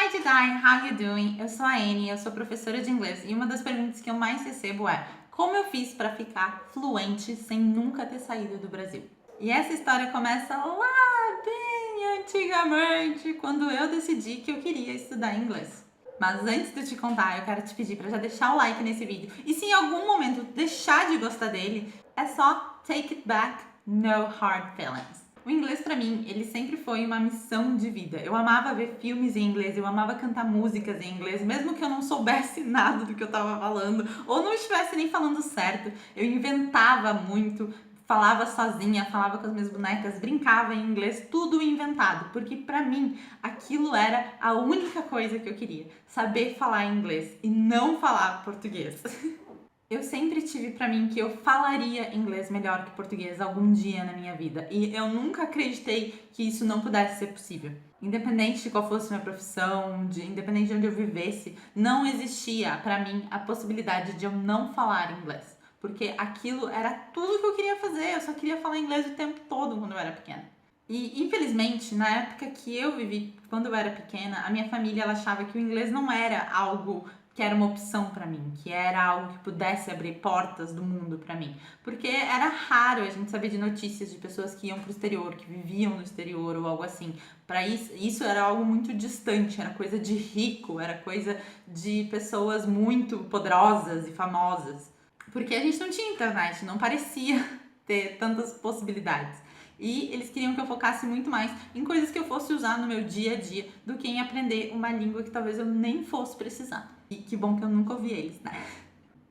Hi Jedi, how you doing? Eu sou a Annie, eu sou professora de inglês e uma das perguntas que eu mais recebo é: como eu fiz para ficar fluente sem nunca ter saído do Brasil? E essa história começa lá bem antigamente, quando eu decidi que eu queria estudar inglês. Mas antes de eu te contar, eu quero te pedir para já deixar o like nesse vídeo. E se em algum momento deixar de gostar dele, é só take it back, no hard feelings. O inglês pra mim, ele sempre foi uma missão de vida. Eu amava ver filmes em inglês, eu amava cantar músicas em inglês, mesmo que eu não soubesse nada do que eu tava falando, ou não estivesse nem falando certo. Eu inventava muito, falava sozinha, falava com as minhas bonecas, brincava em inglês, tudo inventado, porque pra mim aquilo era a única coisa que eu queria, saber falar inglês e não falar português. Eu sempre tive pra mim que eu falaria inglês melhor que português algum dia na minha vida e eu nunca acreditei que isso não pudesse ser possível. Independente de qual fosse minha profissão, independente de onde eu vivesse, não existia pra mim a possibilidade de eu não falar inglês, porque aquilo era tudo que eu queria fazer, eu só queria falar inglês o tempo todo quando eu era pequena. E infelizmente, na época que eu vivi, quando eu era pequena, a minha família ela achava que o inglês não era algo que era uma opção pra mim, que era algo que pudesse abrir portas do mundo pra mim, porque era raro a gente saber de notícias de pessoas que iam pro exterior, que viviam no exterior ou algo assim. Para isso era algo muito distante, era coisa de rico, era coisa de pessoas muito poderosas e famosas, porque a gente não tinha internet, não parecia ter tantas possibilidades. E eles queriam que eu focasse muito mais em coisas que eu fosse usar no meu dia a dia do que em aprender uma língua que talvez eu nem fosse precisar. E que bom que eu nunca ouvi eles, né?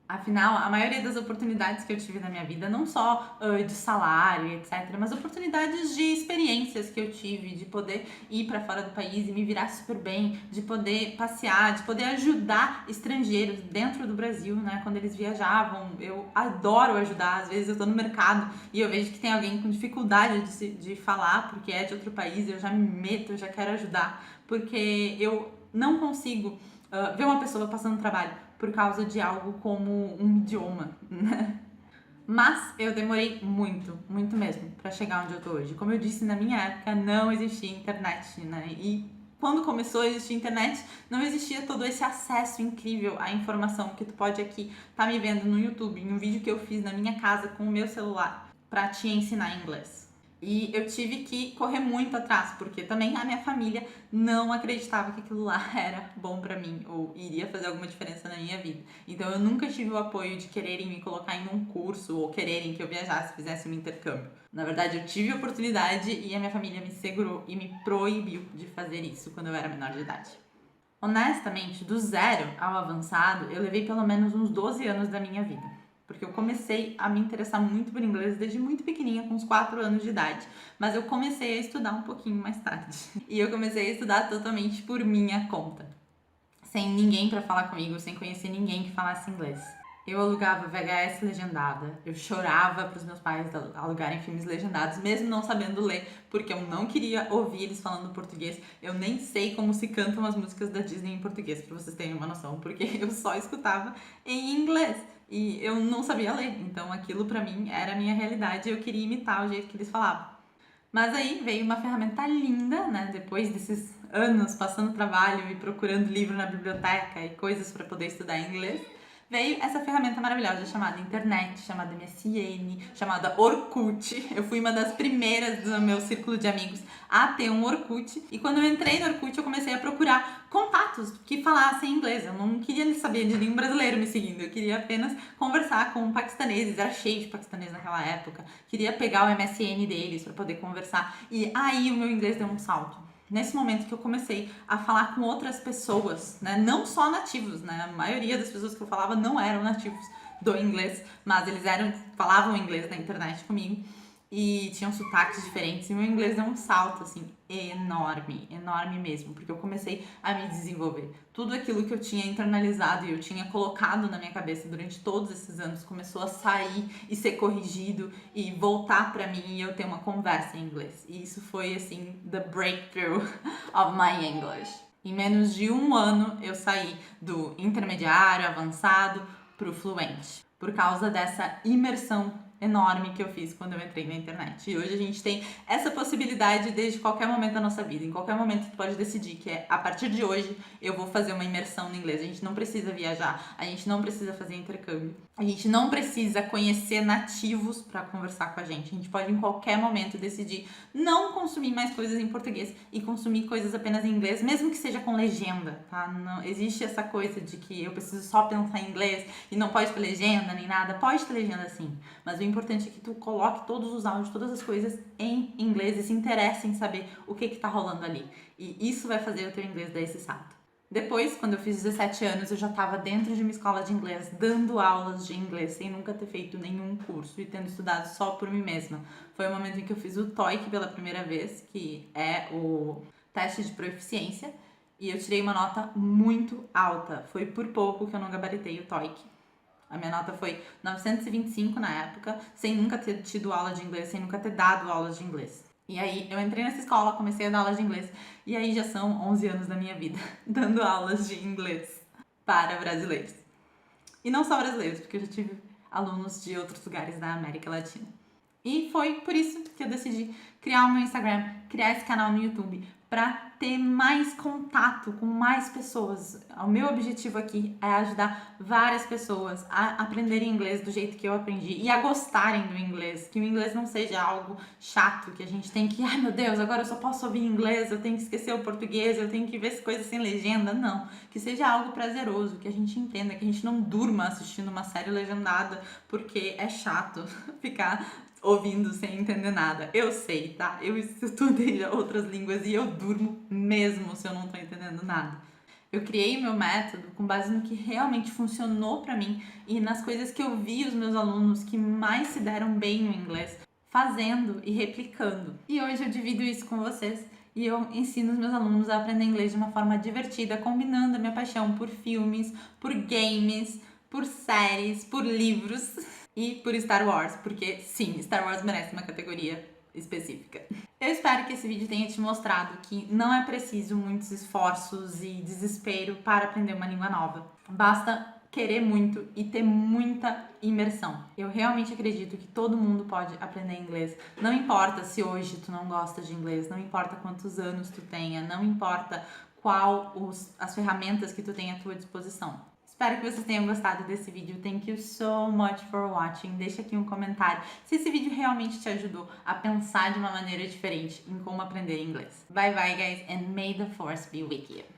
Afinal, a maioria das oportunidades que eu tive na minha vida, não só de salário, etc., mas oportunidades de experiências que eu tive, de poder ir para fora do país e me virar super bem, de poder passear, de poder ajudar estrangeiros dentro do Brasil, né? Quando eles viajavam, eu adoro ajudar. Às vezes eu tô no mercado e eu vejo que tem alguém com dificuldade de falar porque é de outro país, eu já me meto, eu já quero ajudar, porque eu não consigo ver uma pessoa passando trabalho por causa de algo como um idioma, né? Mas eu demorei muito, muito mesmo para chegar onde eu tô hoje. Como eu disse, na minha época não existia internet, né? E quando começou a existir internet, não existia todo esse acesso incrível à informação que tu pode aqui tá me vendo no YouTube, em um vídeo que eu fiz na minha casa com o meu celular para te ensinar inglês. E eu tive que correr muito atrás, porque também a minha família não acreditava que aquilo lá era bom pra mim ou iria fazer alguma diferença na minha vida. Então eu nunca tive o apoio de quererem me colocar em um curso ou quererem que eu viajasse, fizesse um intercâmbio. Na verdade, eu tive a oportunidade e a minha família me segurou e me proibiu de fazer isso quando eu era menor de idade. Honestamente, do zero ao avançado, eu levei pelo menos uns 12 anos da minha vida. Porque eu comecei a me interessar muito por inglês desde muito pequenininha, com uns 4 anos de idade. Mas eu comecei a estudar um pouquinho mais tarde. E eu comecei a estudar totalmente por minha conta. Sem ninguém pra falar comigo, sem conhecer ninguém que falasse inglês. Eu alugava VHS legendada, eu chorava pros meus pais alugarem filmes legendados, mesmo não sabendo ler, porque eu não queria ouvir eles falando português. Eu nem sei como se cantam as músicas da Disney em português, pra vocês terem uma noção, porque eu só escutava em inglês. E eu não sabia ler, então aquilo pra mim era a minha realidade e eu queria imitar o jeito que eles falavam. Mas aí veio uma ferramenta linda, né? Depois desses anos passando trabalho e procurando livro na biblioteca e coisas para poder estudar inglês, veio essa ferramenta maravilhosa chamada internet, chamada MSN, chamada Orkut. Eu fui uma das primeiras do meu círculo de amigos a ter um Orkut. E quando eu entrei no Orkut, eu comecei a procurar contatos que falassem inglês. Eu não queria saber de nenhum brasileiro me seguindo. Eu queria apenas conversar com paquistaneses. Era cheio de paquistaneses naquela época. Queria pegar o MSN deles para poder conversar. E aí o meu inglês deu um salto. Nesse momento que eu comecei a falar com outras pessoas, né? Não só nativos, né? A maioria das pessoas que eu falava não eram nativos do inglês, mas eles falavam inglês na internet comigo e tinham sotaques diferentes, e meu inglês deu um salto, assim, enorme, enorme mesmo, porque eu comecei a me desenvolver. Tudo aquilo que eu tinha internalizado e eu tinha colocado na minha cabeça durante todos esses anos começou a sair e ser corrigido e voltar pra mim e eu ter uma conversa em inglês. E isso foi, assim, the breakthrough of my English. Em menos de um ano eu saí do intermediário, avançado, pro fluente, por causa dessa imersão enorme que eu fiz quando eu entrei na internet. E hoje a gente tem essa possibilidade desde qualquer momento da nossa vida. Em qualquer momento tu pode decidir que a partir de hoje eu vou fazer uma imersão no inglês. A gente não precisa viajar, a gente não precisa fazer intercâmbio, a gente não precisa conhecer nativos para conversar com a gente. A gente pode em qualquer momento decidir não consumir mais coisas em português e consumir coisas apenas em inglês, mesmo que seja com legenda, tá? Não existe essa coisa de que eu preciso só pensar em inglês e não pode ter legenda nem nada. Pode ter legenda sim, mas o importante é que tu coloque todos os áudios, todas as coisas em inglês e se interesse em saber o que tá rolando ali. E isso vai fazer o teu inglês dar esse salto. Depois, quando eu fiz 17 anos, eu já estava dentro de uma escola de inglês, dando aulas de inglês, sem nunca ter feito nenhum curso e tendo estudado só por mim mesma. Foi o momento em que eu fiz o TOEIC pela primeira vez, que é o teste de proficiência, e eu tirei uma nota muito alta. Foi por pouco que eu não gabaritei o TOEIC. A minha nota foi 925 na época, sem nunca ter tido aula de inglês, sem nunca ter dado aulas de inglês. E aí eu entrei nessa escola, comecei a dar aulas de inglês, e aí já são 11 anos da minha vida dando aulas de inglês para brasileiros. E não só brasileiros, porque eu já tive alunos de outros lugares da América Latina. E foi por isso que eu decidi criar o meu Instagram, criar esse canal no YouTube, para ter mais contato com mais pessoas. O meu objetivo aqui é ajudar várias pessoas a aprenderem inglês do jeito que eu aprendi e a gostarem do inglês, que o inglês não seja algo chato, que a gente tem que, ai meu Deus, agora eu só posso ouvir inglês, eu tenho que esquecer o português, eu tenho que ver as coisas sem legenda. Não, que seja algo prazeroso, que a gente entenda, que a gente não durma assistindo uma série legendada, porque é chato ficar ouvindo sem entender nada. Eu sei, tá? Eu estudei outras línguas e eu durmo mesmo se eu não tô entendendo nada. Eu criei meu método com base no que realmente funcionou pra mim e nas coisas que eu vi os meus alunos que mais se deram bem no inglês fazendo e replicando. E hoje eu divido isso com vocês e eu ensino os meus alunos a aprender inglês de uma forma divertida, combinando a minha paixão por filmes, por games, por séries, por livros e por Star Wars, porque sim, Star Wars merece uma categoria específica. Eu espero que esse vídeo tenha te mostrado que não é preciso muitos esforços e desespero para aprender uma língua nova. Basta querer muito e ter muita imersão. Eu realmente acredito que todo mundo pode aprender inglês. Não importa se hoje tu não gosta de inglês, não importa quantos anos tu tenha, não importa as ferramentas que tu tem à tua disposição. Espero que vocês tenham gostado desse vídeo. Thank you so much for watching. Deixa aqui um comentário se esse vídeo realmente te ajudou a pensar de uma maneira diferente em como aprender inglês. Bye bye guys and may the force be with you.